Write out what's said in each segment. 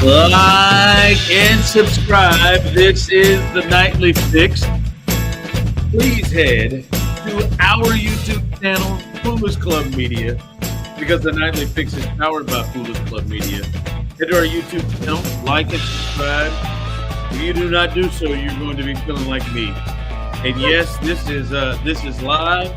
Like and subscribe. This is the Nightly Fix. Please head to our YouTube channel, Foolish Club Media, because the Nightly Fix is powered by Foolish Club Media. Head to our YouTube channel, like and subscribe. If you do not do so, you're going to be feeling like me. And yes, this is live.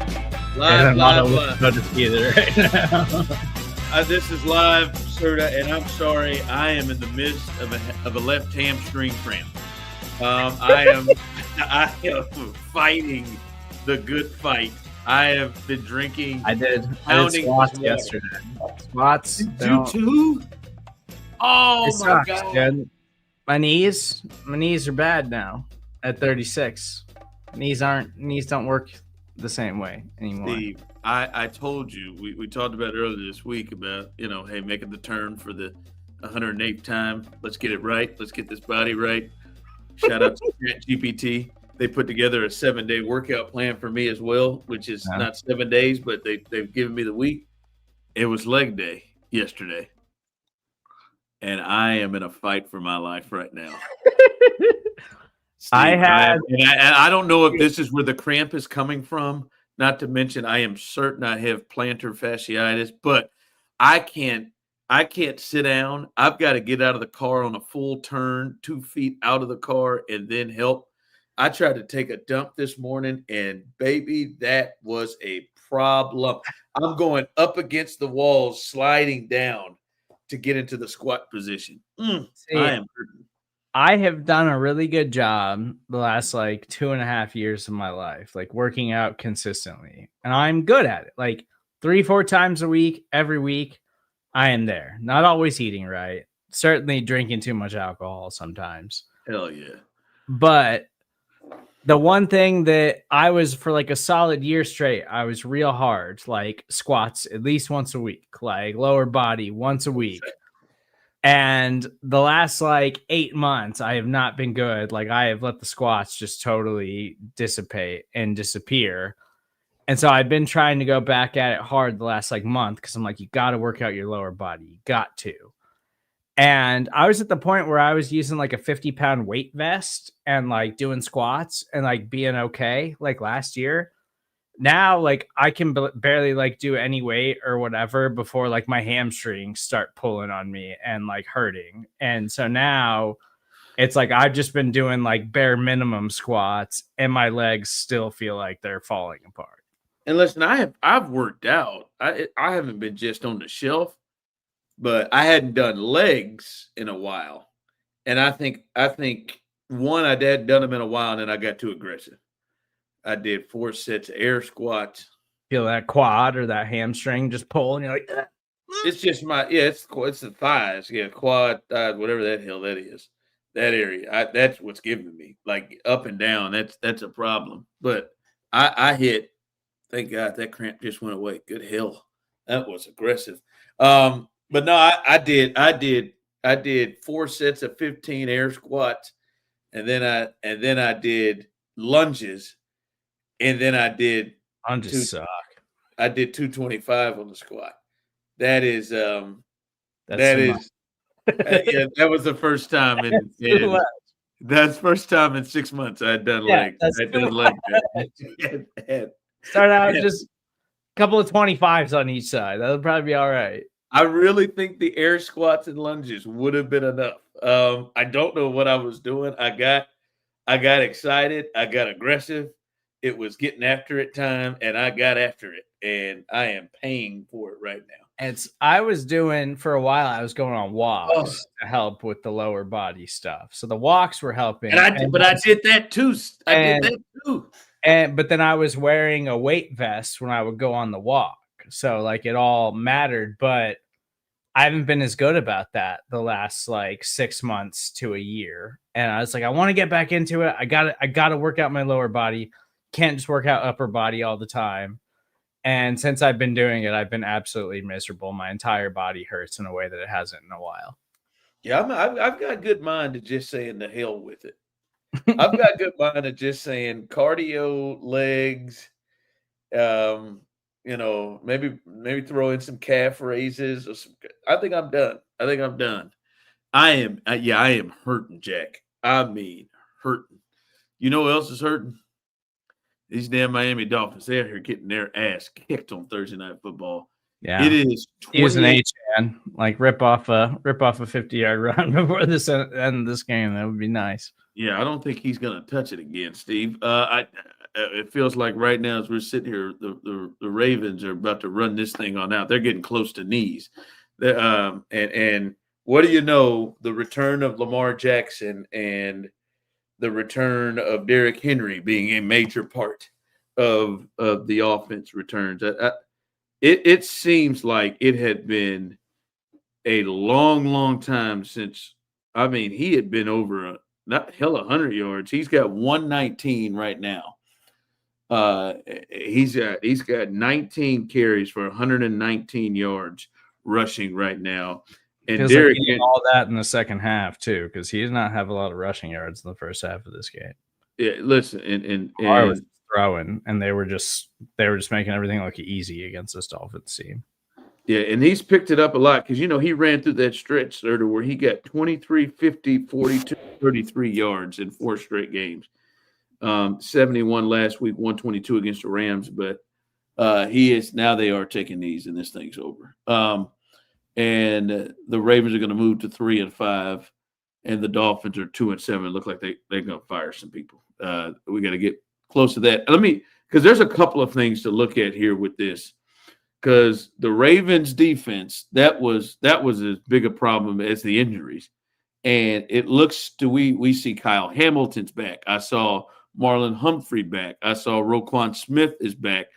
Together right now. This is live, Serda, and I'm sorry. I am in the midst of a left hamstring cramp. I am fighting the good fight. I have been drinking. I did squats yesterday. Squats. Did you too? Oh It my sucks, god! dude. My knees are bad now. At 36, knees don't work the same way anymore. Steve, I told you we talked about earlier this week about hey, making the turn for the 108th time. Let's get it right. Let's get this body right. Shout out to GPT. They put together a 7-day workout plan for me as well, which is not 7 days, but they've given me the week. It was leg day yesterday, and I am in a fight for my life right now. Steve, I don't know if this is where the cramp is coming from. Not to mention, I am certain I have plantar fasciitis, but I can't sit down. I've got to get out of the car on a full turn, 2 feet out of the car, and then help. I tried to take a dump this morning, and baby, that was a problem. I'm going up against the walls, sliding down to get into the squat position. I am hurting. I have done a really good job the last 2.5 years of my life, working out consistently. And I'm good at it. 3-4 times a week, every week, I am there. Not always eating right. Certainly drinking too much alcohol sometimes. Hell yeah. But the one thing that I was for a solid year straight, I was real hard, squats at least once a week, lower body once a week. And the last 8 months, I have not been good. I have let the squats just totally dissipate and disappear. And so I've been trying to go back at it hard the last month because I'm you got to work out your lower body. You got to. And I was at the point where I was using a 50-pound weight vest and doing squats and being okay last year. Now, I can barely do any weight or whatever before my hamstrings start pulling on me and hurting. And so now it's I've just been doing bare minimum squats and my legs still feel like they're falling apart. And listen, I've worked out. I haven't been just on the shelf, but I hadn't done legs in a while. And I think one, I hadn't done them in a while, and then I got too aggressive. I did 4 sets of air squats. Feel that quad or that hamstring just pull, and you're like, ah. It's just it's the thighs, quad, thighs, whatever that hell that is. That area, that's what's giving me up and down. That's a problem. But I hit. Thank God that cramp just went away. Good hell, that was aggressive. But no, I did 4 sets of 15 air squats, and then I did lunges. And then I did suck. I did 225 on the squat. That is that was the first time that's first time in 6 months I had done legs. I done leg Start out just a couple of 25s on each side. That'll probably be all right. I really think the air squats and lunges would have been enough. I don't know what I was doing. I got excited. I got aggressive. It was getting after it time, and I got after it, and I am paying for it right now. I was doing for a while. I was going on walks to help with the lower body stuff. So the walks were helping, and I did that too. But then I was wearing a weight vest when I would go on the walk, so it all mattered. But I haven't been as good about that the last 6 months to a year, and I was I want to get back into it. I got to work out my lower body. Can't just work out upper body all the time. And since I've been doing it, I've been absolutely miserable. My entire body hurts in a way that it hasn't in a while. Yeah, I've got a good mind to just saying the hell with it. I've got a good mind of just saying cardio, legs, maybe throw in some calf raises or some. I think I'm done. I am hurting, Jack. I mean, hurting. You know what else is hurting? These damn Miami Dolphins. They're here getting their ass kicked on Thursday Night Football. Yeah. It is Use an 28. H-man, like rip off a 50-yard run before this end of this game. That would be nice. Yeah, I don't think he's going to touch it again, Steve. It feels like right now as we're sitting here, the Ravens are about to run this thing on out. They're getting close to knees. And what do you know? The return of Lamar Jackson and the return of Derrick Henry being a major part of the offense returns. It seems like it had been a long, long time since. I mean, he had been over not 100 yards. He's got 119 right now. He's got 19 carries for 119 yards rushing right now. And Feels Derrick like he did all that in the second half too, because he did not have a lot of rushing yards in the first half of this game. Yeah, listen, and was throwing, and they were just making everything look easy against this Dolphins team. Yeah, and he's picked it up a lot because, he ran through that stretch, Serda, where he got 23, 50, 42, 33 yards in 4 straight games. 71 last week, 122 against the Rams, but now they are taking these, and this thing's over. And the Ravens are going to move to 3-5, and the Dolphins are 2-7. Look like they're going to fire some people. We got to get close to that. Because there's a couple of things to look at here with this. Because the Ravens defense, that was as big a problem as the injuries. And it looks we see Kyle Hamilton's back. I saw Marlon Humphrey back. I saw Roquan Smith is back.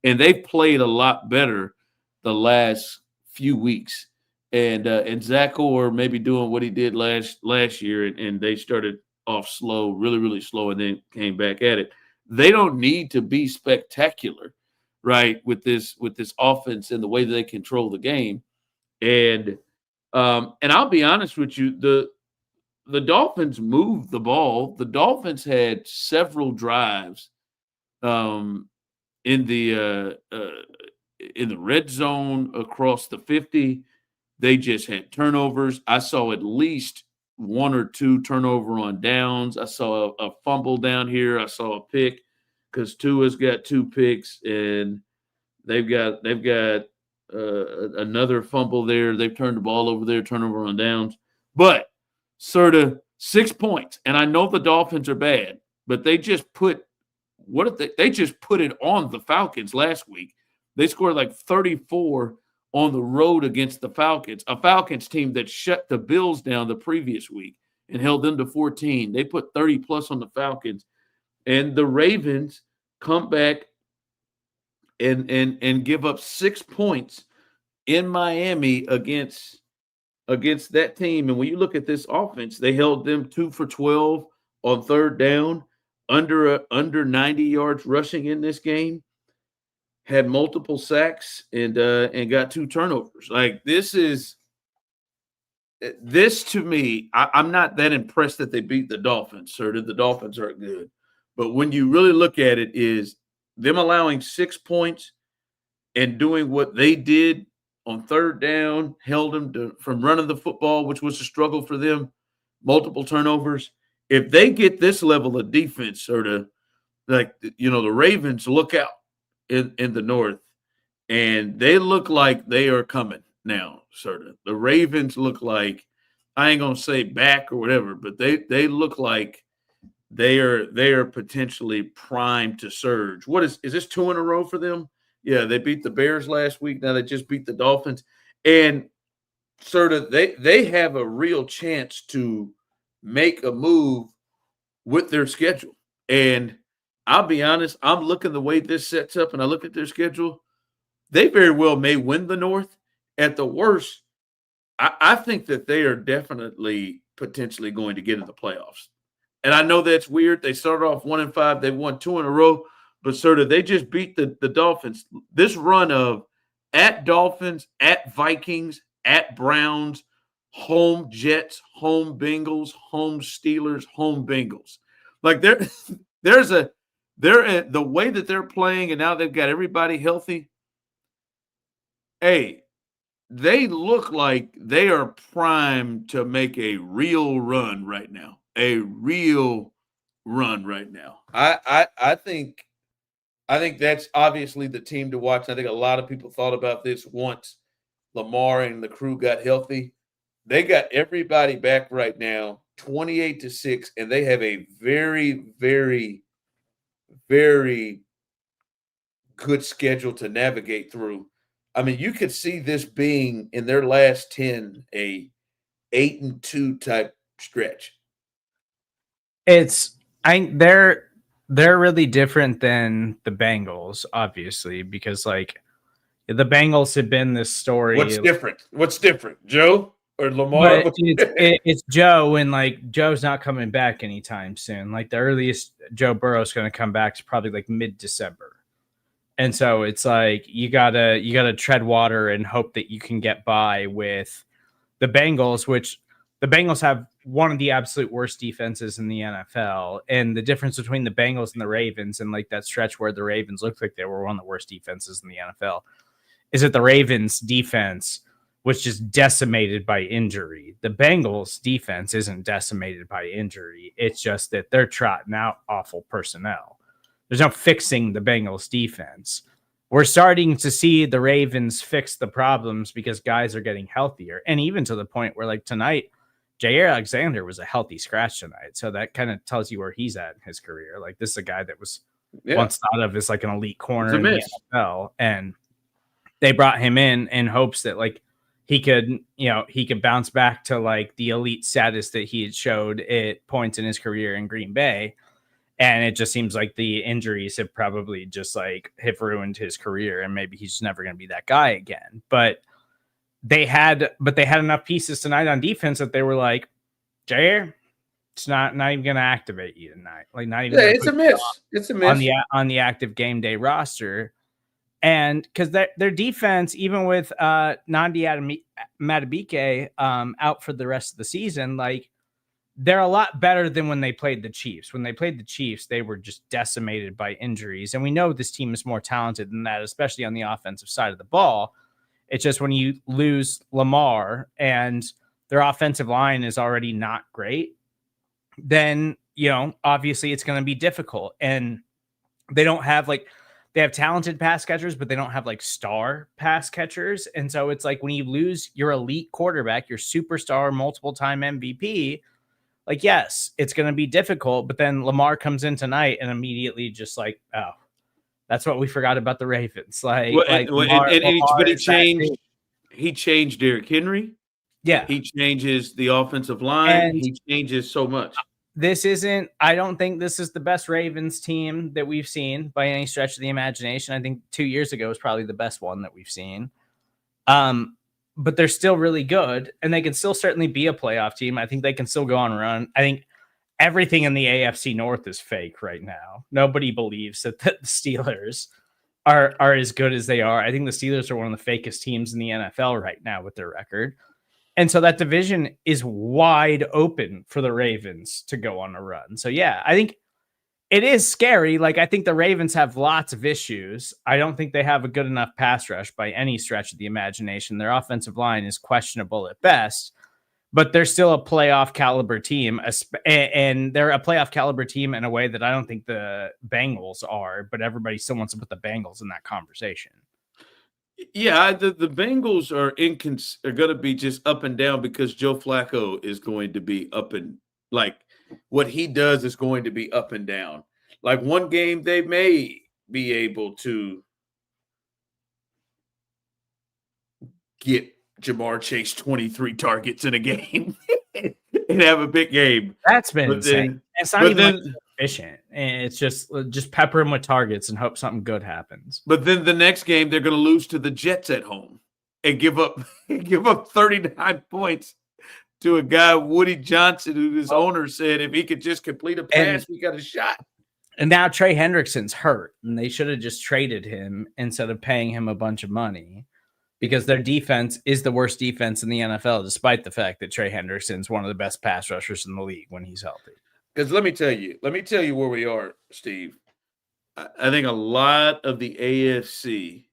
And they've played a lot better the last few weeks. And Zach Orr maybe doing what he did last year, and they started off slow, really, really slow, and then came back at it. They don't need to be spectacular, right, with this offense and the way that they control the game. And I'll be honest with you, the Dolphins moved the ball. The Dolphins had several drives in the red zone across the 50. They just had turnovers. I saw at least 1 or 2 turnover on downs. I saw a fumble down here. I saw a pick because Tua's got 2 picks, and they've got another fumble there. They've turned the ball over there, turnover on downs. But Serda, 6 points, and I know the Dolphins are bad, but they just put they just put it on the Falcons last week. They scored like 34 on the road against the Falcons, a Falcons team that shut the Bills down the previous week and held them to 14. They put 30+ on the Falcons, and the Ravens come back and give up 6 points in Miami against that team. And when you look at this offense, they held them 2 for 12 on third down, under 90 yards rushing in this game. Had multiple sacks and got 2 turnovers. Like this to me, I'm not that impressed that they beat the Dolphins, sir. The Dolphins aren't good. But when you really look at it, is them allowing 6 points and doing what they did on third down, held them from running the football, which was a struggle for them, multiple turnovers. If they get this level of defense, sort of like, the Ravens look out in the North, and they look like they are coming now, sort of. The Ravens look like, I ain't gonna say back or whatever, but they look like they are potentially primed to surge. What is this 2 in a row for them? Yeah, they beat the Bears last week. Now they just beat the Dolphins, and sort of they have a real chance to make a move with their schedule. And I'll be honest, I'm looking the way this sets up, and I look at their schedule. They very well may win the North. At the worst, I think that they are definitely potentially going to get in the playoffs. And I know that's weird. They started off 1-5. They've won 2 in a row, but sort of they just beat the Dolphins. This run of at Dolphins, at Vikings, at Browns, home Jets, home Bengals, home Steelers, home Bengals. Like the way that they're playing, and now they've got everybody healthy. Hey, they look like they are primed to make a real run right now. A real run right now. I think that's obviously the team to watch. I think a lot of people thought about this once Lamar and the crew got healthy. They got everybody back right now, 28-6, and they have a very, very, very good schedule to navigate through. I mean, you could see this being in their last 10 a 8-2 type stretch. They're really different than the Bengals, obviously, because like the Bengals have been this story. What's different, Joe or Lamar? It's Joe, and like Joe's not coming back anytime soon. Like the earliest Joe Burrow's going to come back is probably like mid-December. And so it's like you gotta tread water and hope that you can get by with the Bengals, which the Bengals have one of the absolute worst defenses in the NFL. And the difference between the Bengals and the Ravens, and like that stretch where the Ravens looked like they were one of the worst defenses in the NFL, is that the Ravens defense was just decimated by injury. The Bengals defense isn't decimated by injury. It's just that they're trotting out awful personnel. There's no fixing the Bengals defense. We're starting to see the Ravens fix the problems because guys are getting healthier. And even to the point where like tonight, Jair Alexander was a healthy scratch tonight. So that kind of tells you where he's at in his career. Like this is a guy that was once thought of as like an elite corner in the NFL. And they brought him in hopes that like he could bounce back to like the elite status that he had showed at points in his career in Green Bay. And it just seems like the injuries have probably just like have ruined his career, and maybe he's never going to be that guy again. But they had enough pieces tonight on defense that they were like, Jair, it's not even going to activate you tonight. Like not even. Yeah, it's a miss. It's a miss on the active game day roster, and because their defense, even with Nandi Madubuike out for the rest of the season, like. They're a lot better than when they played the Chiefs. When they played the Chiefs, they were just decimated by injuries. And we know this team is more talented than that, especially on the offensive side of the ball. It's just when you lose Lamar and their offensive line is already not great, then, obviously it's going to be difficult. And they don't have they have talented pass catchers, but they don't have like star pass catchers. And so it's like when you lose your elite quarterback, your superstar, multiple time MVP, like, yes, it's going to be difficult, but then Lamar comes in tonight and immediately just like, oh, that's what we forgot about the Ravens. He changed Derrick Henry. Yeah. He changes the offensive line. And he changes so much. I don't think this is the best Ravens team that we've seen by any stretch of the imagination. I think 2 years ago was probably the best one that we've seen. But they're still really good, and they can still certainly be a playoff team. I think they can still go on a run. I think everything in the AFC North is fake right now. Nobody believes that the Steelers are as good as they are. I think the Steelers are one of the fakest teams in the NFL right now with their record. And so that division is wide open for the Ravens to go on a run. So, yeah, I think it is scary. Like, I think the Ravens have lots of issues. I don't think they have a good enough pass rush by any stretch of the imagination. Their offensive line is questionable at best, but they're still a playoff caliber team. And they're a playoff caliber team in a way that I don't think the Bengals are, but everybody still wants to put the Bengals in that conversation. Yeah, the Bengals are going to be just up and down because Joe Flacco is going to be up and like what he does is going to be up and down. Like one game, they may be able to get Jamar Chase 23 targets in a game and have a big game. That's been insane. It's not even efficient. And it's just pepper him with targets and hope something good happens. But then the next game, they're going to lose to the Jets at home and give up 39 points to a guy, Woody Johnson, who his owner said if he could just complete a pass, we got a shot. And now Trey Hendrickson's hurt, and they should have just traded him instead of paying him a bunch of money because their defense is the worst defense in the NFL, despite the fact that Trey Hendrickson's one of the best pass rushers in the league when he's healthy. Because let me tell you where we are, Steve. I think a lot of the AFC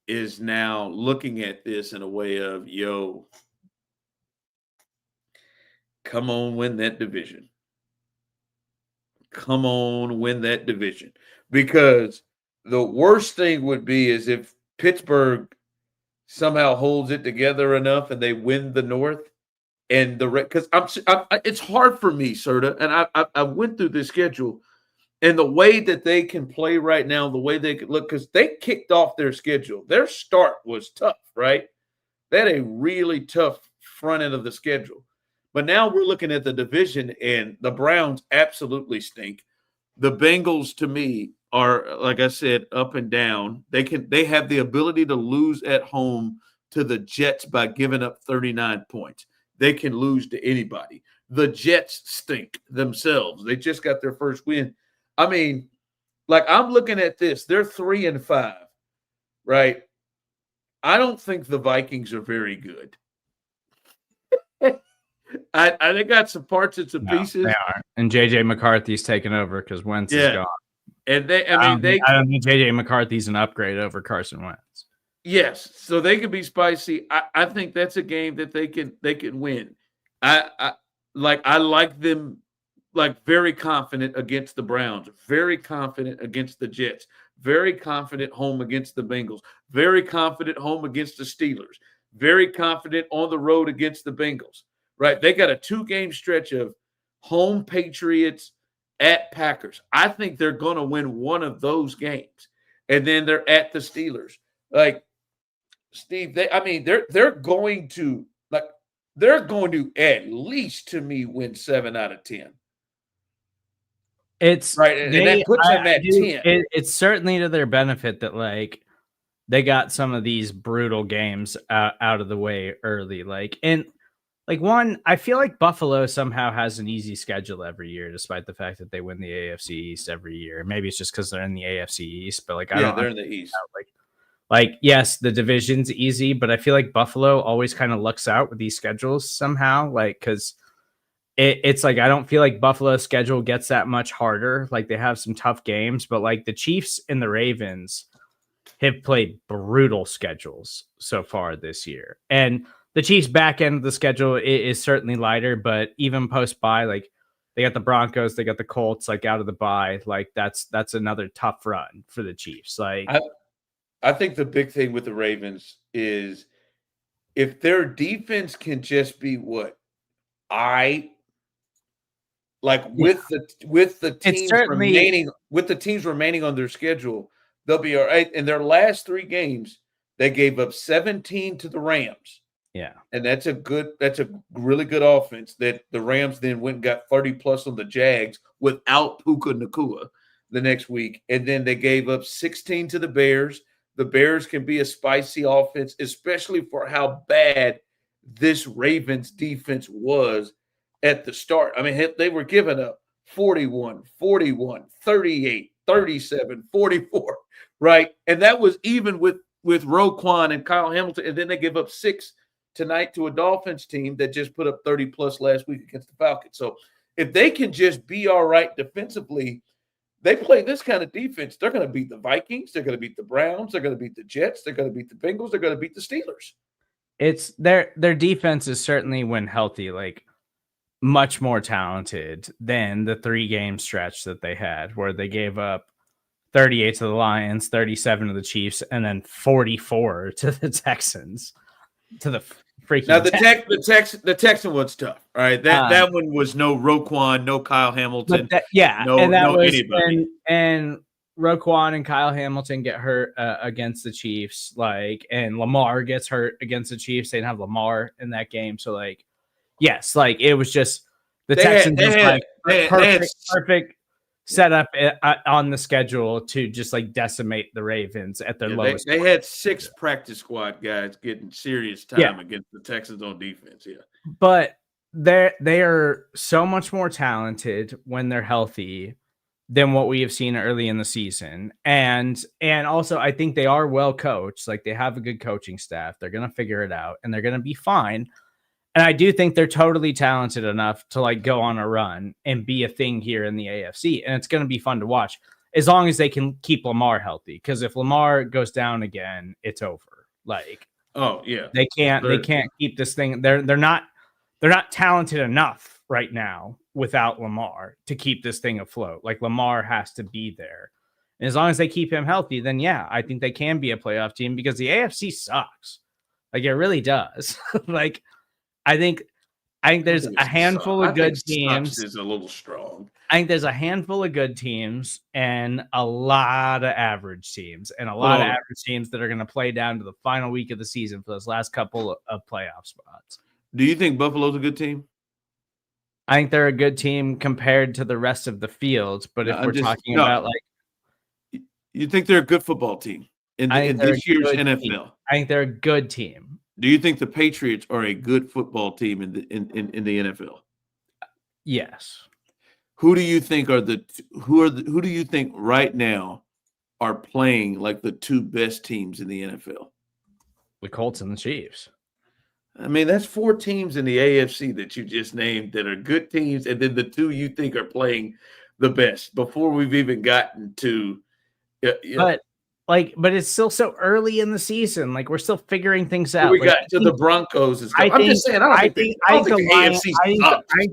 is now looking at this in a way of, yo, come on, win that division. Come on, win that division. Because the worst thing would be is if Pittsburgh somehow holds it together enough and they win the North and the because it's hard for me, Serta, and I went through this schedule and the way that they can play right now, the way they could look, because they kicked off their schedule. Their start was tough, right? They had a really tough front end of the schedule. But now we're looking at the division, and the Browns absolutely stink. The Bengals, to me, are, like I said, up and down. They have the ability to lose at home to the Jets by giving up 39 points. They can lose to anybody. The Jets stink themselves. They just got their first win. I mean, like, I'm looking at this. They're 3-5, right? I don't think the Vikings are very good. They got some parts and some pieces. They are. And JJ McCarthy's taken over because Wentz is gone. And I don't think JJ McCarthy's an upgrade over Carson Wentz. Yes, so they can be spicy. I think that's a game that they can win. I like them, like, very confident against the Browns, very confident against the Jets, very confident home against the Bengals, very confident home against the Steelers, very confident on the road against the Bengals. Right? They got a 2-game stretch of home Patriots at Packers. I think they're going to win one of those games. And then they're at the Steelers. Like, Steve, they're going to at least, to me, win 7 out of 10. It's right, and that puts them at 10. It's certainly to their benefit that, like, they got some of these brutal games out of the way early. I feel like Buffalo somehow has an easy schedule every year, despite the fact that they win the AFC East every year. Maybe it's just because they're in the AFC East, but they're in the East. Yes, the division's easy, but I feel like Buffalo always kind of lucks out with these schedules somehow, because it's like I don't feel like Buffalo's schedule gets that much harder. Like, they have some tough games, but like the Chiefs and the Ravens have played brutal schedules so far this year, and the Chiefs' back end of the schedule is certainly lighter, but even post-bye, like, they got the Broncos, they got the Colts, like, out of the bye. Like, that's another tough run for the Chiefs. Like, I think the big thing with the Ravens is if their defense can just be with the teams remaining on their schedule, they'll be all right. In their last 3 games, they gave up 17 to the Rams. Yeah. And that's a really good offense that the Rams then went and got 30 plus on the Jags without Puka Nacua the next week. And then they gave up 16 to the Bears. The Bears can be a spicy offense, especially for how bad this Ravens defense was at the start. I mean, they were giving up 41, 38, 37, 44, right? And that was even with Roquan and Kyle Hamilton. And then they give up 6 tonight to a Dolphins team that just put up 30 plus last week against the Falcons. So if they can just be all right defensively, they play this kind of defense, they're going to beat the Vikings, they're going to beat the Browns, they're going to beat the Jets, they're going to beat the Bengals, they're going to beat the Steelers. It's their defense is certainly, when healthy, like, much more talented than the 3-game stretch that they had, where they gave up 38 to the Lions, 37 to the Chiefs, and then 44 to the Texans. To the freaking now the Texan one's tough. All right, that one was no Roquan, no Kyle Hamilton, no anybody. And Roquan and Kyle Hamilton get hurt against the Chiefs, like, and Lamar gets hurt against the Chiefs. They didn't have Lamar in that game, so like, yes, like, it was just the Texans perfect setup on the schedule to just, like, decimate the Ravens at their lowest. They had 6 practice squad guys getting serious time against the Texans on defense. Yeah, but they are so much more talented when they're healthy than what we have seen early in the season, and also I think they are well coached. Like, they have a good coaching staff. They're gonna figure it out, and they're gonna be fine. And I do think they're totally talented enough to, like, go on a run and be a thing here in the AFC. And it's going to be fun to watch. as long as they can keep Lamar healthy. Because if Lamar goes down again, it's over. Like, oh yeah, they can't keep this thing. They're not talented enough right now without Lamar to keep this thing afloat. Like, Lamar has to be there. And as long as they keep him healthy, then yeah, I think they can be a playoff team because the AFC sucks. Like, it really does. Like, I think there's a handful of good teams. Is a little strong. I think there's a handful of good teams and a lot of average teams, and a lot of average teams that are going to play down to the final week of the season for those last couple of playoff spots. Do you think Buffalo's a good team? I think they're a good team compared to the rest of the field, but if we're talking about, like, you think they're a good football team in this year's NFL? Team. I think they're a good team. Do you think the Patriots are a good football team in the NFL? Yes. Who do you think who do you think right now are playing like the two best teams in the NFL? The Colts and the Chiefs. I mean, that's 4 teams in the AFC that you just named that are good teams, and then the 2 you think are playing the best before we've even gotten to. But it's still so early in the season. Like, we're still figuring things out. We got to the Broncos. I'm just saying. I think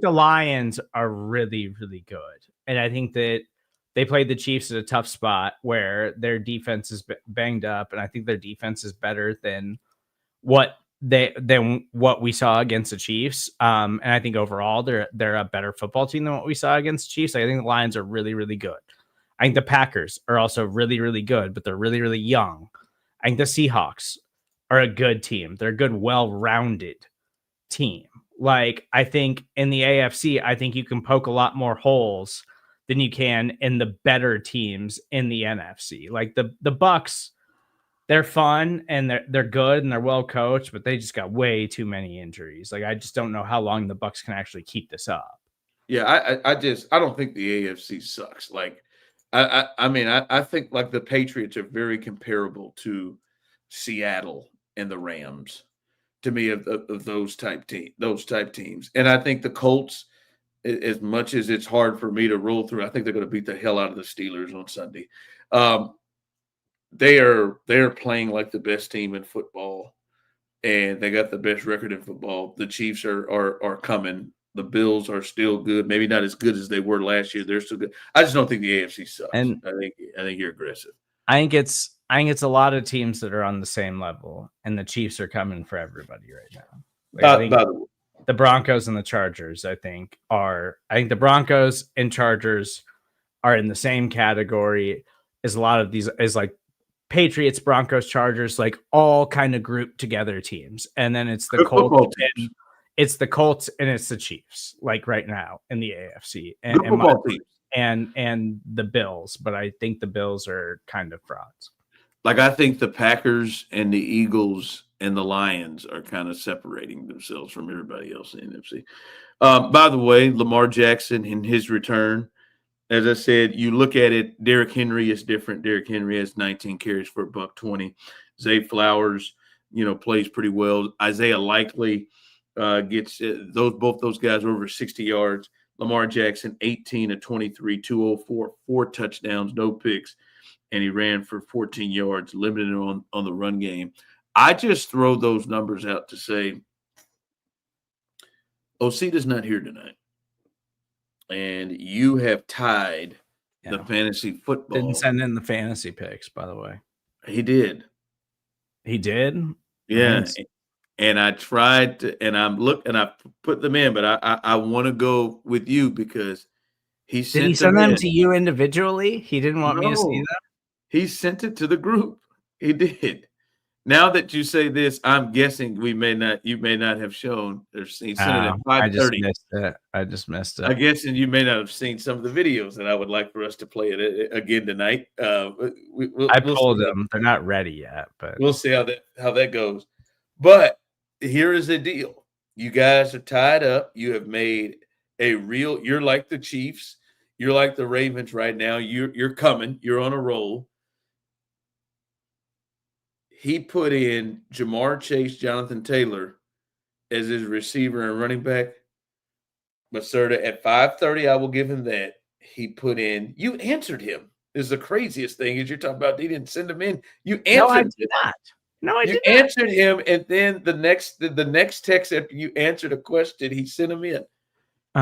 the Lions are really, really good, and I think that they played the Chiefs at a tough spot where their defense is banged up, and I think their defense is better than what we saw against the Chiefs. And I think overall they're a better football team than what we saw against the Chiefs. I think the Lions are really, really good. I think the Packers are also really, really good, but they're really, really young. I think the Seahawks are a good team. They're a good, well-rounded team. Like, I think in the AFC, I think you can poke a lot more holes than you can in the better teams in the NFC. Like, the Bucks, they're fun and they're good and they're well coached, but they just got way too many injuries. Like, I just don't know how long the Bucks can actually keep this up. Yeah, I don't think the AFC sucks. Like, I think like the Patriots are very comparable to Seattle and the Rams to me of those type teams. And I think the Colts, as much as it's hard for me to roll through, I think they're going to beat the hell out of the Steelers on Sunday. They are playing like the best team in football, and they got the best record in football. The Chiefs are coming. The Bills are still good. Maybe not as good as they were last year. They're still good. I just don't think the AFC sucks. And I think you're aggressive. I think it's a lot of teams that are on the same level, and the Chiefs are coming for everybody right now. Like, the Broncos and the Chargers, I think the Broncos and Chargers are in the same category as a lot of these, as like Patriots, Broncos, Chargers, like all kind of grouped together teams. And then it's the Colts. It's the Colts and it's the Chiefs, like right now in the AFC, and the Bills. But I think the Bills are kind of frauds. Like, I think the Packers and the Eagles and the Lions are kind of separating themselves from everybody else in the NFC. By the way, Lamar Jackson in his return, as I said, you look at it, Derrick Henry is different. Derrick Henry has 19 carries for $120. Zay Flowers, plays pretty well. Isaiah Likely gets both those guys are over 60 yards. Lamar Jackson, 18 of 23, 204, 4 touchdowns, no picks, and he ran for 14 yards, limited on the run game. I just throw those numbers out to say Osita's not here tonight, and you have tied the fantasy football. Didn't send in the fantasy picks, by the way. He did. He did? Yeah. And I tried to, and I put them in, but I want to go with you because he sent. Did he send them to you individually? He didn't want me to see them. He sent it to the group. He did. Now that you say this, I'm guessing you may not have shown or seen. He sent it at 5:30. I just missed it. I'm guessing you may not have seen some of the videos that I would like for us to play it again tonight. I pulled them. They're not ready yet, but we'll see how that goes. But here is the deal. You guys are tied up. You have made you're like the Chiefs. You're like the Ravens right now. You're coming. You're on a roll. He put in Jamar Chase, Jonathan Taylor as his receiver and running back. But Serda, at 5:30, I will give him that. He put in, you answered him is the craziest thing. Is you're talking about they didn't send him in. You No, I answered did it. not. No, I You did not. answered him, and then the next text after you answered a question, he sent him in.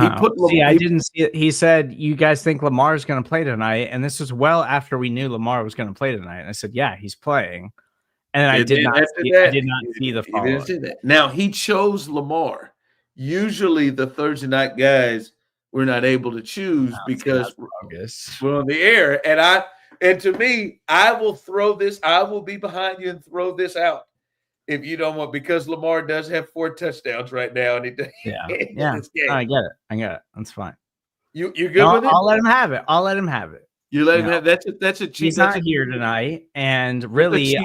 He put. I didn't see it. He said, "You guys think Lamar's going to play tonight?" And this was well after we knew Lamar was going to play tonight. And I said, "Yeah, he's playing." And I did not. I did not see the follow-up. Now he chose Lamar. Usually, the Thursday night guys we're not able to choose because we're on the air. And to me, I will throw this. I will be behind you and throw this out if you don't want, because Lamar does have 4 touchdowns right now, and yeah. I get it. That's fine. You're good with it. I'll let him have it. You let him have that's a cheap. He's not here tonight, and really,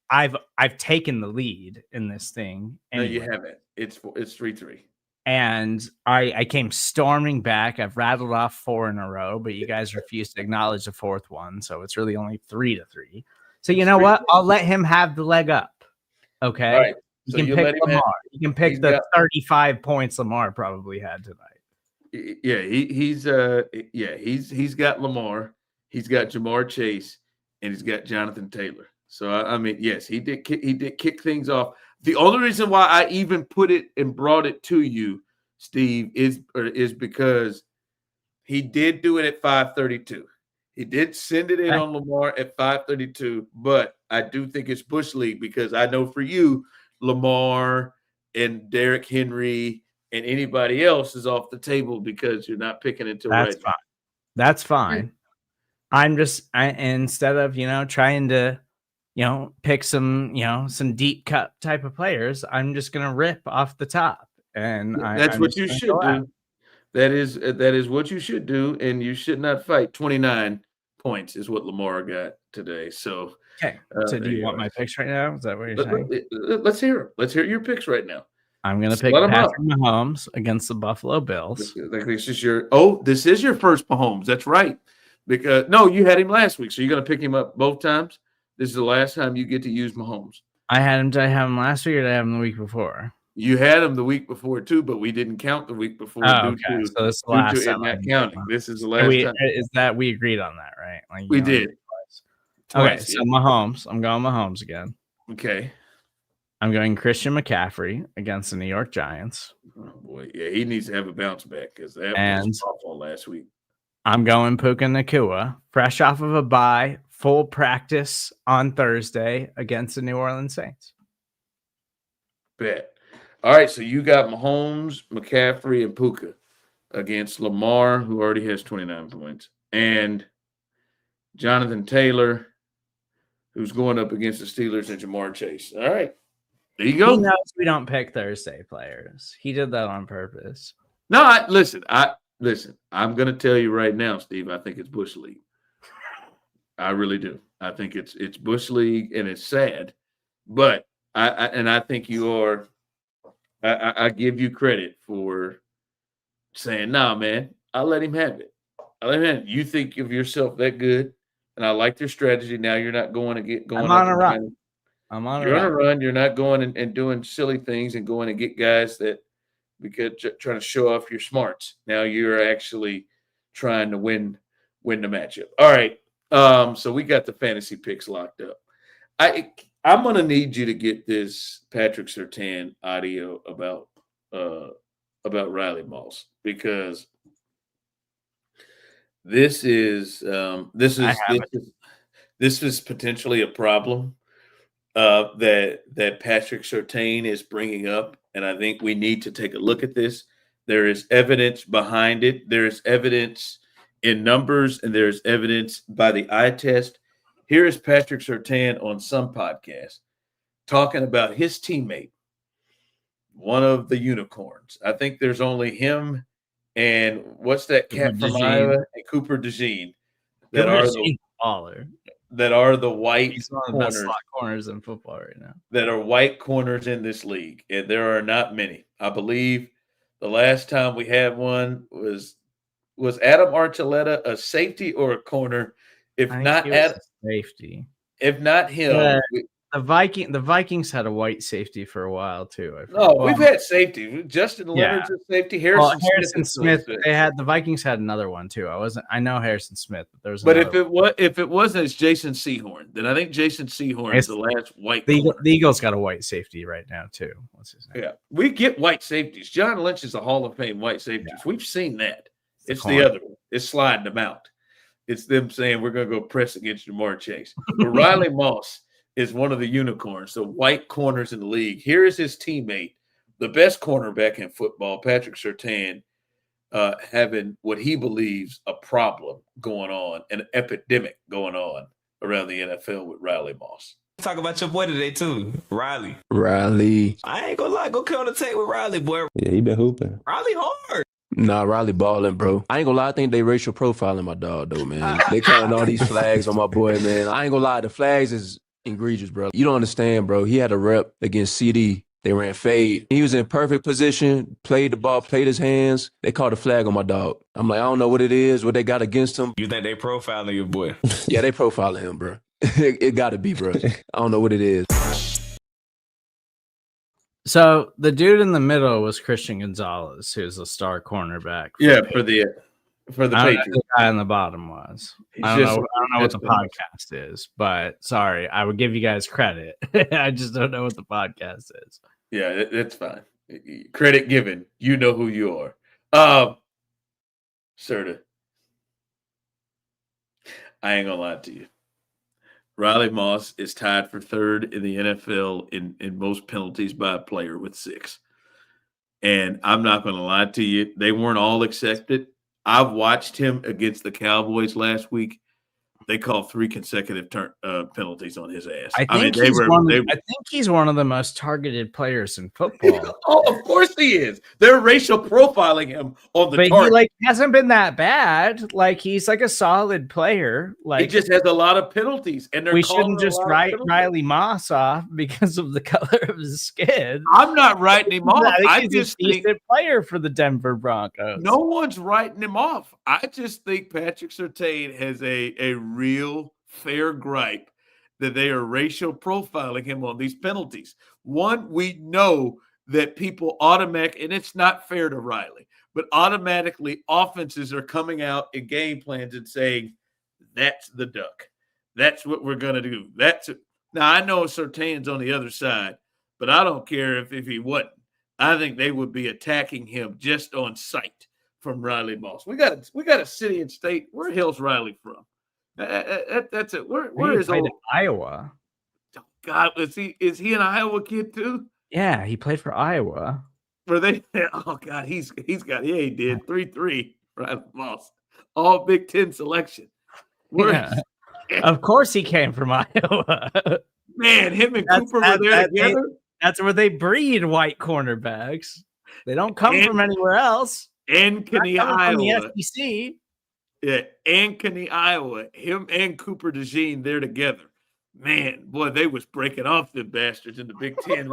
I've taken the lead in this thing. Anyway. No, you haven't. It's 3-3. And I came storming back. I've rattled off 4 in a row, but you guys refuse to acknowledge the 4th one, so it's really only 3-3. So you know what? I'll let him have the leg up. Okay. All right. You can pick Lamar. You can pick the 35 points Lamar probably had tonight. Yeah, he's got Lamar, he's got Jamar Chase, and he's got Jonathan Taylor. So I mean, yes, he did kick things off. The only reason why I even put it and brought it to you, Steve, is because he did do it at 5:32. He did send it in on Lamar at 5:32, but I do think it's Bush League because I know for you, Lamar and Derrick Henry and anybody else is off the table because you're not picking it to That's fine. That's fine. I'm just instead of trying to pick some deep cut type of players, I'm just gonna rip off the top, and that's what you should do. That is what you should do, and you should not fight. 29 points is what Lamar got today. So okay. So do you want my picks right now? Is that what you're saying? Let's hear them. Let's hear your picks right now. I'm going to pick Patrick Mahomes against the Buffalo Bills. This is your first Mahomes. That's right. Because you had him last week, so you're going to pick him up both times. This is the last time you get to use Mahomes. Did I have him last week or did I have him the week before? You had him the week before too, but we didn't count the week before. So this is the last time. Counting. This is the last time. Is that we agreed on that, right? Like, we did. Okay, so Mahomes. I'm going Mahomes again. Okay. I'm going Christian McCaffrey against the New York Giants. Oh boy, yeah, he needs to have a bounce back because that was awful last week. I'm going Puka Nacua, fresh off of a bye, full practice on Thursday against the New Orleans Saints. Bet. All right, so you got Mahomes, McCaffrey, and Puka against Lamar, who already has 29 points, and Jonathan Taylor, who's going up against the Steelers, and Jamar Chase. All right. There you go. He knows we don't pick Thursday players. He did that on purpose. No, listen. I'm going to tell you right now, Steve. I think it's Bush League. I really do. I think it's Bush League, and it's sad, but I think you are. I give you credit for saying, "Nah, man, I'll let him have it. I'll let him have it." You think of yourself that good, and I like their strategy. Now you're not going to get going. I'm on a run. You're on a run. You're not going and doing silly things and going and get guys that because trying to show off your smarts. Now you're actually trying to win the matchup. All right. So we got the fantasy picks locked up. I'm going to need you to get this Patrick Surtain audio about Riley Moss because this is potentially a problem that Patrick Surtain is bringing up, and I think we need to take a look at this. There is evidence behind it. There is evidence in numbers, and there is evidence by the eye test. Here is Patrick Surtain on some podcast talking about his teammate, one of the unicorns. I think there's only him and what's that cat from Iowa? And Cooper DeJean that are the white He's one of the best slot corners in football right now. That are white corners in this league, and there are not many. I believe the last time we had one was Adam Archuleta a safety or a corner? If not Adam, safety. If not him, The Vikings had a white safety for a while too. We've had safety. Justin Leonard's a safety. Harrison Smith. The Vikings had another one too. I know Harrison Smith, but there was. But if it wasn't, it's Jason Sehorn. Then I think Jason Sehorn is the last white. The Eagles got a white safety right now too. What's his name? Yeah, we get white safeties. John Lynch is a Hall of Fame white safety. Yeah. We've seen that. It's the other one. It's sliding them out. It's them saying we're going to go press against Jamar Chase. But Riley Moss is one of the unicorns, the white corners in the league. Here is his teammate, the best cornerback in football, Patrick Surtain, having what he believes a problem going on, an epidemic going on around the NFL with Riley Moss. Talk about your boy today too, Riley. I ain't gonna lie, go kill on the tape with Riley, boy. Yeah, he been hooping. Riley hard. Nah, Riley balling, bro. I ain't gonna lie, I think they racial profiling my dog, though, man. They counting all these flags on my boy, man. I ain't gonna lie, the flags is egregious, bro. You don't understand, bro. He had a rep against CD. They ran fade. He was in perfect position, played the ball, played his hands. They called a flag on my dog. I'm like, I don't know what it is, what they got against him. You think they profiling your boy? Yeah, they profiling him, bro. It gotta be, bro. I don't know what it is. So the dude in the middle was Christian Gonzalez, who's a star cornerback. For the Patriots. The guy on the bottom was. I don't know what the podcast is, but sorry, I would give you guys credit. I just don't know what the podcast is. Yeah, that's fine. Credit given. You know who you are. Serda. I ain't gonna lie to you. Riley Moss is tied for third in the NFL in most penalties by a player with 6. And I'm not going to lie to you. They weren't all accepted. I've watched him against the Cowboys last week. They called 3 consecutive penalties on his ass. I think he's one of the most targeted players in football. Oh, of course he is. They're racial profiling him on the target. He hasn't been that bad. He's a solid player. He just has a lot of penalties, and we shouldn't just write Riley Moss off because of the color of his skin. I'm not writing him off. I just think he's a decent player for the Denver Broncos. No one's writing him off. I just think Patrick Surtain has a real fair gripe that they are racial profiling him on these penalties. One, we know that people and it's not fair to Riley, but automatically offenses are coming out in game plans and saying, that's the duck. That's what we're going to do. Now, I know Surtain's on the other side, but I don't care if he wasn't. I think they would be attacking him just on sight from Riley Moss. We got a city and state. Where the hell's Riley from? That's it. Where is he? Iowa. Oh God, is he an Iowa kid too? Yeah, he played for Iowa. Were they? Oh God, he did 3-3. Riley Moss, all Big Ten selection. Of course, he came from Iowa. Man, him and Cooper were there together. That's where they breed white cornerbacks. They don't come from anywhere else. Ankeny, Iowa. From the SEC. Yeah, Ankeny, Iowa. Him and Cooper DeJean there together. Man, boy, they was breaking off the bastards in the Big Ten.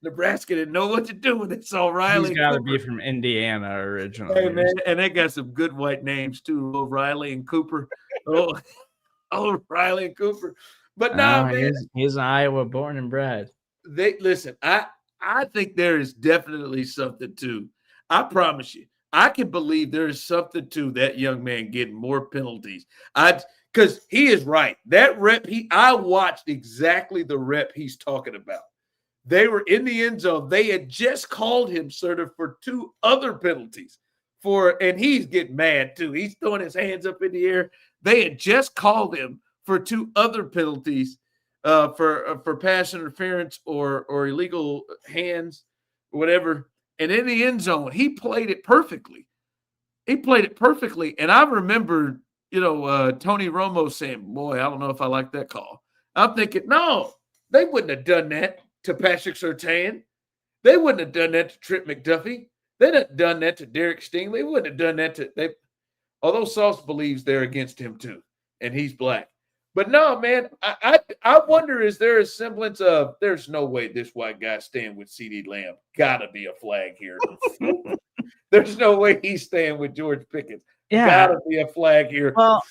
Nebraska didn't know what to do when they saw Riley. He's got to be from Indiana originally. Hey, man, and they got some good white names too. Riley and Cooper. Riley and Cooper. But no, man, he's an Iowa born and bred. Listen. I think there is definitely something to. I promise you, I can believe there is something to that young man getting more penalties. Because he is right. That rep, I watched exactly the rep he's talking about. They were in the end zone. They had just called him for 2 other penalties. And he's getting mad too. He's throwing his hands up in the air. They had just called him for 2 other penalties for pass interference or illegal hands, whatever. And in the end zone, he played it perfectly. And I remember, Tony Romo saying, boy, I don't know if I like that call. I'm thinking, no, they wouldn't have done that to Patrick Surtain. They wouldn't have done that to Trip McDuffie. They'd have done that to Derek Stingley. They wouldn't have done that although Sauce believes they're against him too, and he's black. But no, man, I wonder, is there a semblance of, there's no way this white guy staying with CeeDee Lamb. Gotta be a flag here. There's no way he's staying with George Pickens. Yeah. Gotta be a flag here. Well,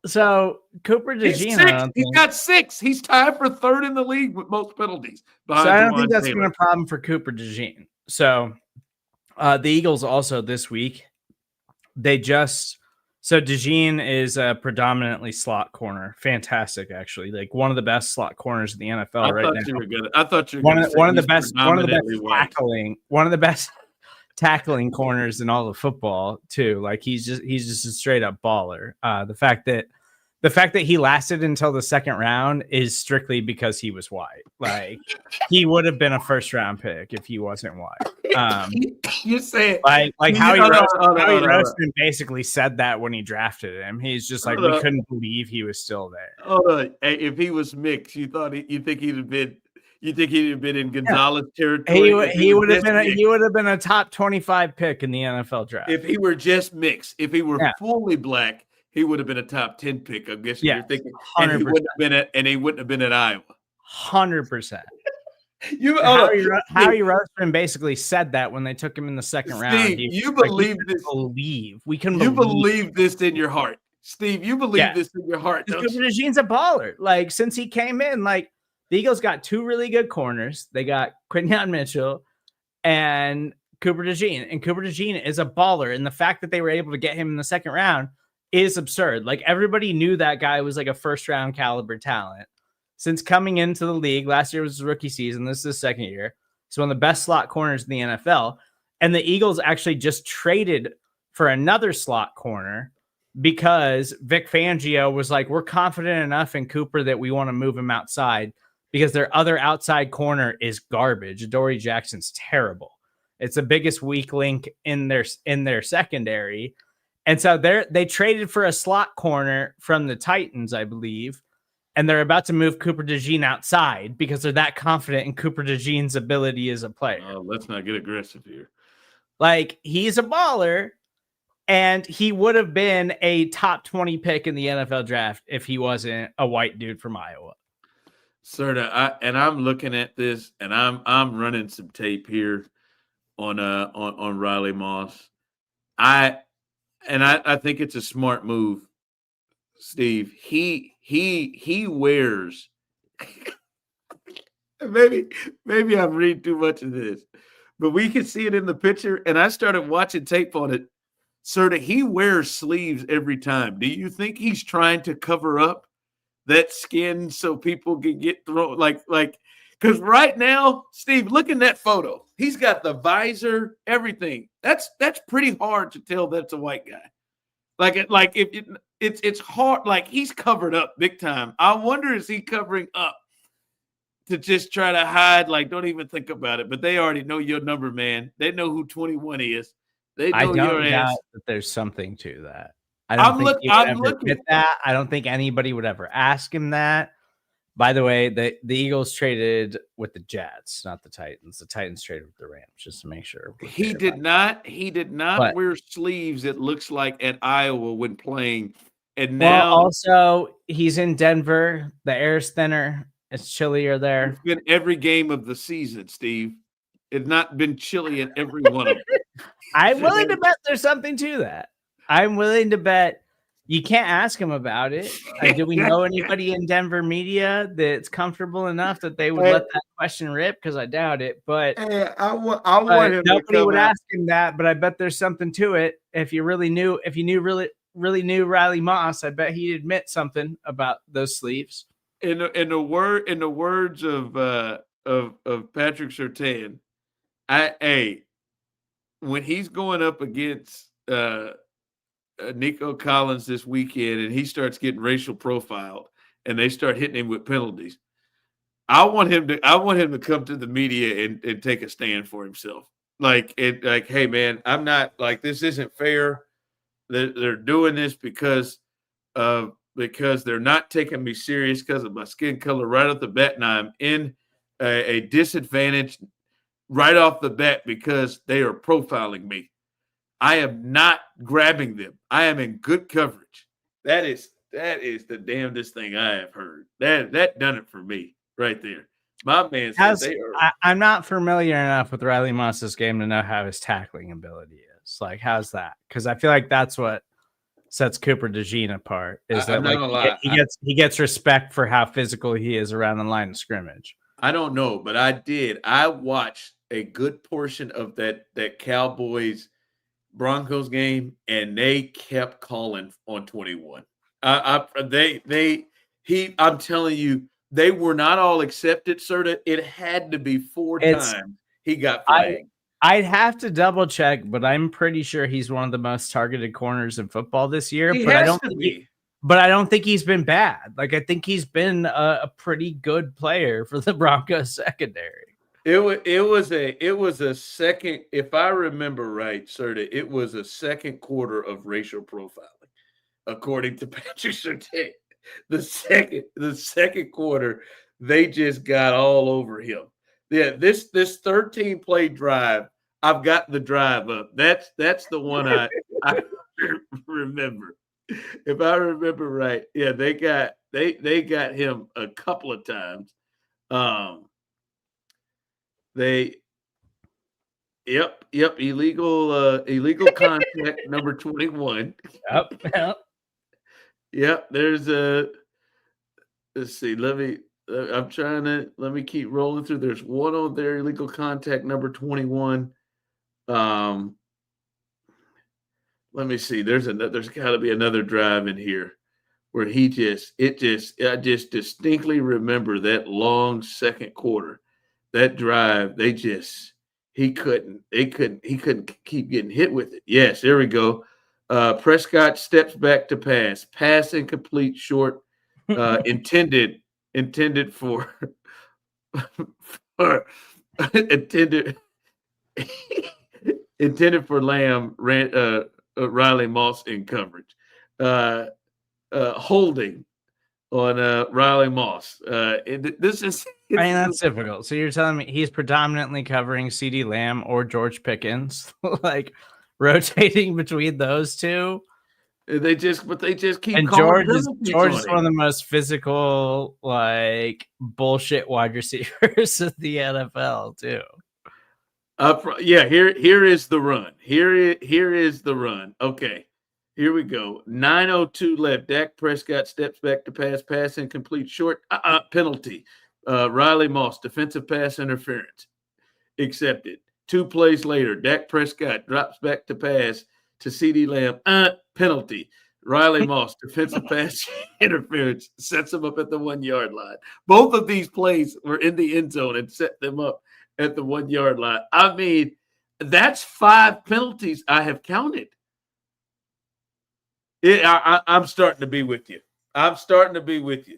So Cooper He's DeJean, six. He's got 6. He's tied for 3rd in the league with most penalties. So I don't think Jawan that's Taylor. been a problem for Cooper DeJean. So the Eagles also this week, so DeJean is a predominantly slot corner. Fantastic, actually. Like one of the best slot corners in the NFL right now. I thought you were One going of to the best tackling corners in all of football too. Like he's just a straight up baller. The fact that he lasted until the second round is strictly because he was white. Like he would have been a first round pick if he wasn't white. You say like Howie Roseman basically said that when he drafted him. He's just like, we couldn't believe he was still there. Hold on. Hey, if he was mixed, you think he'd have been in Gonzalez territory? He would have been a top 25 pick in the NFL draft. If he were just mixed, if he were fully black, he would have been a top 10 pick. I'm guessing you're thinking, and he wouldn't have been at Iowa. 100%. Howie Roseman basically said that when they took him in the second round. You believe this? We can believe this in your heart, Steve. You believe this in your heart. Cooper DeJean's a baller. Like since he came in, like the Eagles got 2 really good corners. They got Quinyon Mitchell and Cooper DeJean, and Cooper DeJean is a baller. And the fact that they were able to get him in the second round is absurd. Like everybody knew that guy was like a first round caliber talent. Since coming into the league, last year was his rookie season. This is his second year. He's one of the best slot corners in the NFL. And the Eagles actually just traded for another slot corner because Vic Fangio was like, we're confident enough in Cooper that we want to move him outside because their other outside corner is garbage. Adoree Jackson's terrible. It's the biggest weak link in their secondary. And so they traded for a slot corner from the Titans, I believe. And they're about to move Cooper DeJean outside because they're that confident in Cooper DeJean's ability as a player. Oh, let's not get aggressive here. Like, he's a baller, and he would have been a top 20 pick in the NFL draft if he wasn't a white dude from Iowa. Serda, I'm looking at this, and I'm running some tape here on Riley Moss. I think it's a smart move, Steve. He wears maybe I'm reading too much of this, but we can see it in the picture. And I started watching tape on it. Serda, he wears sleeves every time. Do you think he's trying to cover up that skin so people can get thrown? Like, because right now, Steve, look in that photo. He's got the visor, everything. That's pretty hard to tell that's a white guy. It's hard. Like he's covered up big time. I wonder, is he covering up to just try to hide? Like, don't even think about it. But they already know your number, man. They know who 21 is. They know your ass. That there's something to that. I don't think he would ever admit that. I don't think anybody would ever ask him that. By the way, the Eagles traded with the Jets, not the Titans. The Titans traded with the Rams, just to make sure. He did not wear sleeves, it looks like, at Iowa when playing. And now also he's in Denver. The air's thinner. It's chillier there. It's been every game of the season, Steve. It's not been chilly in every one of them. I'm willing to bet there's something to that. I'm willing to bet. You can't ask him about it. Do we know anybody in Denver media that's comfortable enough that they would let that question rip? Because I doubt it. But I want him. Nobody would ask him that. But I bet there's something to it. If you really knew knew Riley Moss, I bet he'd admit something about those sleeves. In the words of Patrick Surtain, when he's going up against Nico Collins this weekend, and he starts getting racial profiled, and they start hitting him with penalties, I want him to come to the media and take a stand for himself. Like, hey man, I'm not, like, this isn't fair. They're doing this because they're not taking me serious because of my skin color right off the bat, and I'm in a disadvantage right off the bat because they are profiling me. I am not grabbing them. I am in good coverage. That is the damnedest thing I have heard. That done it for me right there. My man says I'm not familiar enough with Riley Moss's game to know how his tackling ability is. Like, how's that? Because I feel like that's what sets Cooper DeJean apart is that I'm not gonna lie. he gets respect for how physical he is around the line of scrimmage. I don't know, but I watched a good portion of that Cowboys Broncos game, and they kept calling on 21. I'm telling you, they were not all accepted, Serda. It had to be four times he got flagged. I'd have to double check, but I'm pretty sure he's one of the most targeted corners in football this year. But I don't think he's been bad. Like, I think he's been a pretty good player for the Broncos secondary. It was a second, if I remember right, Serda, it was a second quarter of racial profiling, according to Patrick Surtain. The second quarter, they just got all over him. Yeah, this 13 play drive, I've got the drive up. That's the one I remember. If I remember right, yeah, they got him a couple of times. Illegal contact number 21. Yep. There's let's see. Let me keep rolling through. There's one on there, illegal contact number 21. Let me see. There's got to be another drive in here where I just distinctly remember that long second quarter, that drive. He couldn't keep getting hit with it. Yes, there we go. Prescott steps back to pass incomplete, short, intended for intended for Lamb, Riley Moss in coverage, holding on Riley Moss. That's difficult. So you're telling me he's predominantly covering CeeDee Lamb or George Pickens, like rotating between those two. They just keep. And George is one of the most physical, like, bullshit wide receivers of the NFL too. Here is the run. Here is the run. Okay, here we go. 9:02 left. Dak Prescott steps back to pass incomplete, short, penalty. Riley Moss, defensive pass interference, accepted. 2 plays later, Dak Prescott drops back to pass to CeeDee Lamb, penalty. Riley Moss, defensive pass interference, sets him up at the 1 yard line. Both of these plays were in the end zone and set them up at the 1 yard line. I mean, that's 5 penalties I have counted. I'm starting to be with you.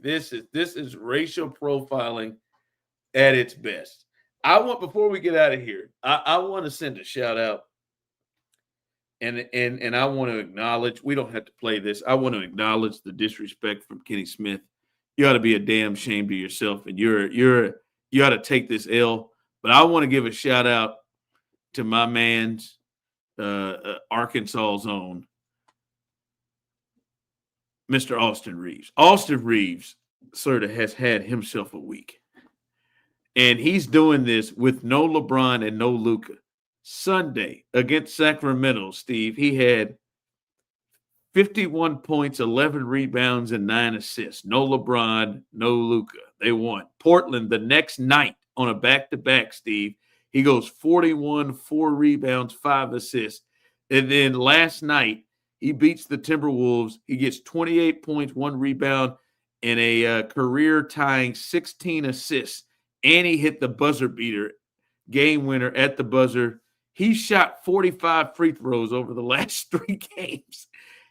This is racial profiling at its best. Before we get out of here, I want to send a shout out, and I want to acknowledge. We don't have to play this. I want to acknowledge the disrespect from Kenny Smith. You ought to be a damn shame to yourself, and you ought to take this L. But I want to give a shout out to my man's Arkansas's own, Mr. Austin Reeves. Austin Reeves sort of has had himself a week. And he's doing this with no LeBron and no Luka. Sunday against Sacramento, Steve, he had 51 points, 11 rebounds, and 9 assists. No LeBron, no Luka. They won. Portland the next night on a back-to-back, Steve, he goes 41, 4 rebounds, 5 assists. And then last night, he beats the Timberwolves. He gets 28 points, 1 rebound, and a career-tying 16 assists. And he hit the buzzer beater, game winner at the buzzer. He shot 45 free throws over the last 3 games.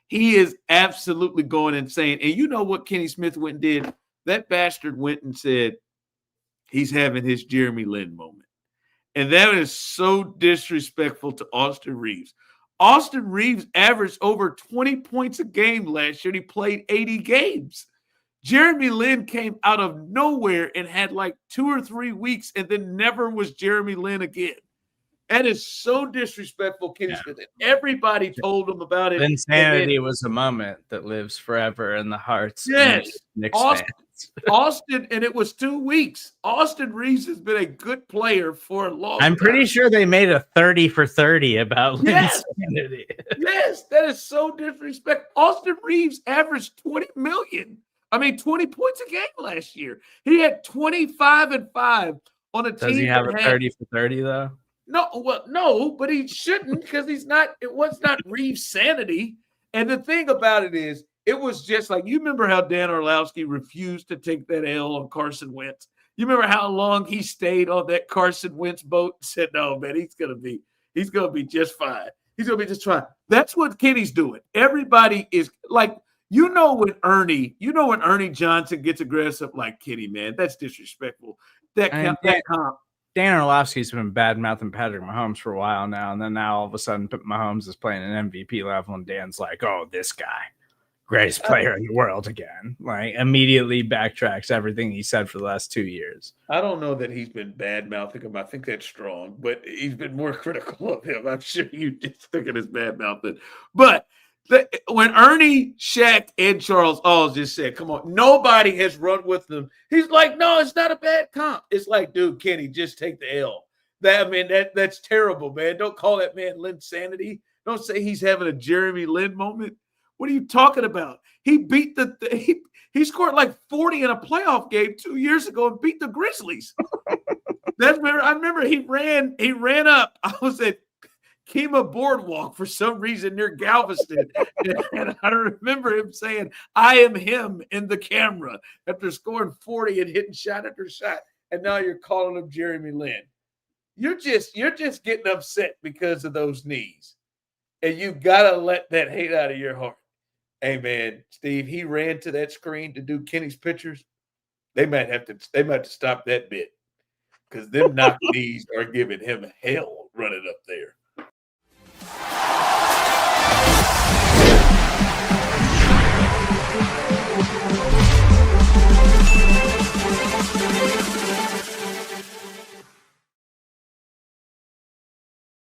He is absolutely going insane. And you know what Kenny Smith went and did? That bastard went and said he's having his Jeremy Lin moment. And that is so disrespectful to Austin Reeves. Austin Reeves averaged over 20 points a game last year, and he played 80 games. Jeremy Lin came out of nowhere and had like 2 or 3 weeks and then never was Jeremy Lin again. That is so disrespectful, Kenny Smith. And everybody told him about it. Insanity was a moment that lives forever in the hearts of Knicks fans. Austin, and it was 2 weeks. Austin Reeves has been a good player for a long I'm pretty time. sure they made a 30 for 30 about Yes. Linsanity. Yes, that is so disrespectful. Austin Reeves averaged 20 points a game last year. He had 25 and 5 on a team. Does he have a 30 for 30 though? No, but he shouldn't because it was not Reeves' sanity. And the thing about it is, it was just like, you remember how Dan Orlowski refused to take that L on Carson Wentz? You remember how long he stayed on that Carson Wentz boat and said, no, man, he's gonna be just fine. He's gonna be just fine. That's what Kenny's doing. Everybody is like, when Ernie Johnson gets aggressive, like, Kenny, man, that's disrespectful. That comp. Dan Orlovsky's been bad-mouthing Patrick Mahomes for a while now, and then now all of a sudden Mahomes is playing an MVP level, and Dan's like, oh, this guy, greatest player in the world again. Like, immediately backtracks everything he said for the last 2 years. I don't know that he's been bad-mouthing him. I think that's strong, but he's been more critical of him. I'm sure you just think it as bad-mouthing. But when Ernie, Shaq, and Charles all just said, come on, nobody has run with them. He's like, no, it's not a bad comp. It's like, dude, Kenny, just take the L. That's terrible, man. Don't call that man Linsanity. Don't say he's having a Jeremy Lin moment. What are you talking about? He beat he scored like 40 in a playoff game 2 years ago and beat the Grizzlies. I remember he ran up. I was at Kemah Boardwalk for some reason near Galveston. And I remember him saying, I am him in the camera after scoring 40 and hitting shot after shot. And now you're calling him Jeremy Lin. You're just getting upset because of those knees. And you got to let that hate out of your heart. Hey, man, Steve, he ran to that screen to do Kenny's pictures. They might have to stop that bit because them knock knees are giving him hell running up there.